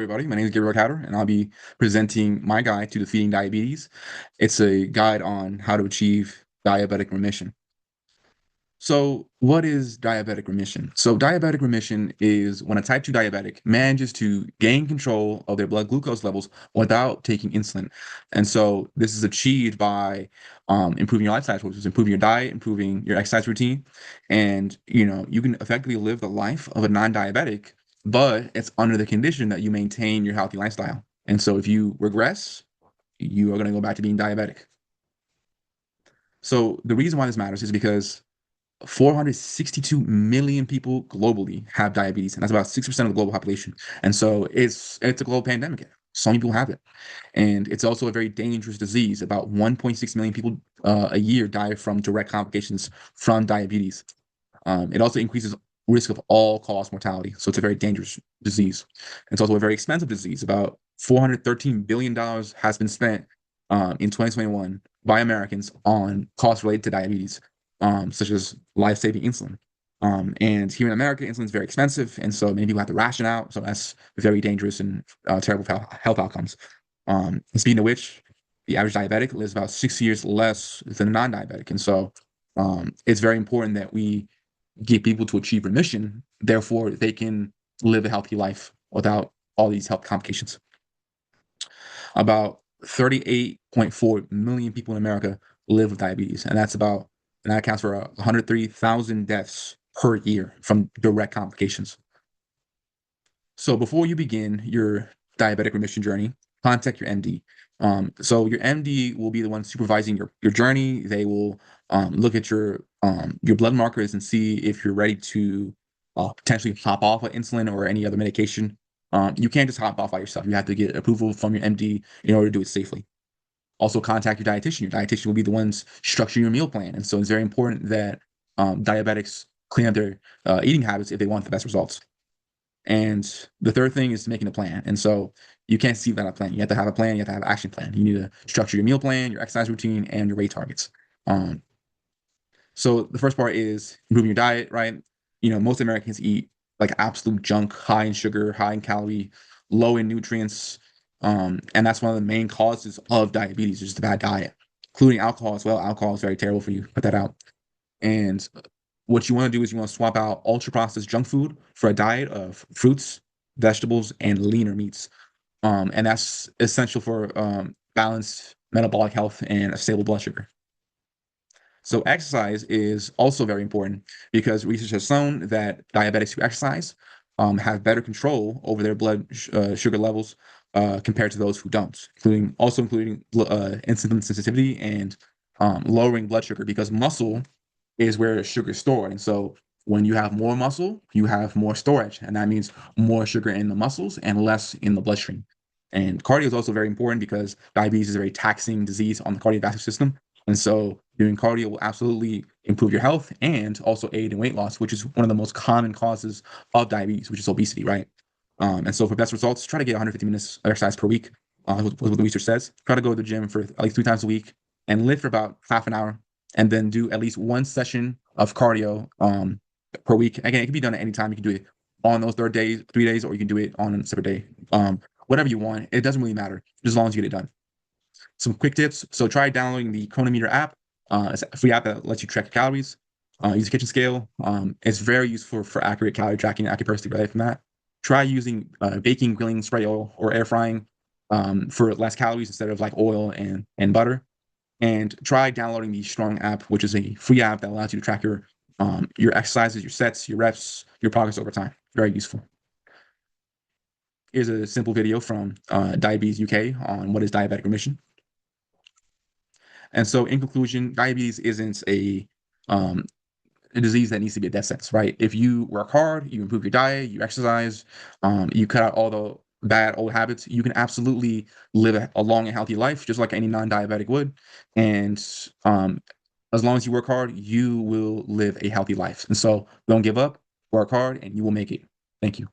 Everybody, my name is Gabriel Catter, and I'll be presenting my guide to defeating diabetes. It's a guide on how to achieve diabetic remission. So, what is diabetic remission? So, diabetic remission is when a type 2 diabetic manages to gain control of their blood glucose levels without taking insulin. And so, this is achieved by improving your lifestyle choices, improving your diet, improving your exercise routine. And, you can effectively live the life of a non-diabetic, but it's under the condition that you maintain your healthy lifestyle. And so, if you regress, you are going to go back to being diabetic. So, the reason why this matters is because 462 million people globally have diabetes, and that's about 6% of the global population. And so it's a global pandemic. So many people have it. And it's also a very dangerous disease. About 1.6 million people a year die from direct complications from diabetes. It also increases risk of all-cause mortality. So it's a very dangerous disease. It's also a very expensive disease. About $413 billion has been spent in 2021 by Americans on costs related to diabetes, such as life-saving insulin. And here in America, insulin is very expensive, and so many people have to ration out. So that's very dangerous and terrible health outcomes. Speaking of which, the average diabetic lives about 6 years less than a non-diabetic, and so it's very important that we get people to achieve remission. Therefore, they can live a healthy life without all these health complications. About 38.4 million people in America live with diabetes, and that accounts for 103,000 deaths per year from direct complications. So before you begin your diabetic remission journey, contact your MD. So your MD will be the one supervising your journey. They will look at your blood markers and see if you're ready to potentially hop off of insulin or any other medication. You can't just hop off by yourself. You have to get approval from your MD in order to do it safely. Also, contact your dietitian. Your dietitian will be the ones structuring your meal plan. And so it's very important that diabetics clean up their eating habits if they want the best results. And the third thing is making a plan. And so you can't see without a plan. You have to have a plan. You have to have an action plan. You need to structure your meal plan, your exercise routine, and your weight targets. So the first part is improving your diet, right? Most Americans eat like absolute junk, high in sugar, high in calorie, low in nutrients. And that's one of the main causes of diabetes, is just a bad diet, including alcohol as well. Alcohol is very terrible for you. Put that out. And what you want to do is you want to swap out ultra processed junk food for a diet of fruits, vegetables, and leaner meats. And that's essential for balanced metabolic health and a stable blood sugar. So exercise is also very important because research has shown that diabetics who exercise have better control over their blood sugar levels compared to those who don't, including insulin sensitivity and lowering blood sugar, because muscle is where sugar is stored. And so when you have more muscle, you have more storage, and that means more sugar in the muscles and less in the bloodstream. And cardio is also very important because diabetes is a very taxing disease on the cardiovascular system. And so doing cardio will absolutely improve your health and also aid in weight loss, which is one of the most common causes of diabetes, which is obesity, right? And so for best results, try to get 150 minutes of exercise per week. What the research says. Try to go to the gym for at least 3 times a week and lift for about half an hour, and then do at least one session of cardio per week. Again, it can be done at any time. You can do it on those 3 days, or you can do it on a separate day. Whatever you want. It doesn't really matter, just as long as you get it done. Some quick tips. So try downloading the Chronometer app. It's a free app that lets you track your calories. Use a kitchen scale. It's very useful for accurate calorie tracking. I can personally relate from that. Try using baking, grilling, spray oil, or air frying for less calories instead of like oil and butter. And try downloading the Strong app, which is a free app that allows you to track your exercises, your sets, your reps, your progress over time. Very useful. Here's a simple video from Diabetes UK on what is diabetic remission. And so, in conclusion, diabetes isn't a disease that needs to be a death sentence, right? If you work hard, you improve your diet, you exercise, you cut out all the bad old habits, you can absolutely live a long and healthy life, just like any non-diabetic would. And as long as you work hard, you will live a healthy life. And so, don't give up, work hard, and you will make it. Thank you.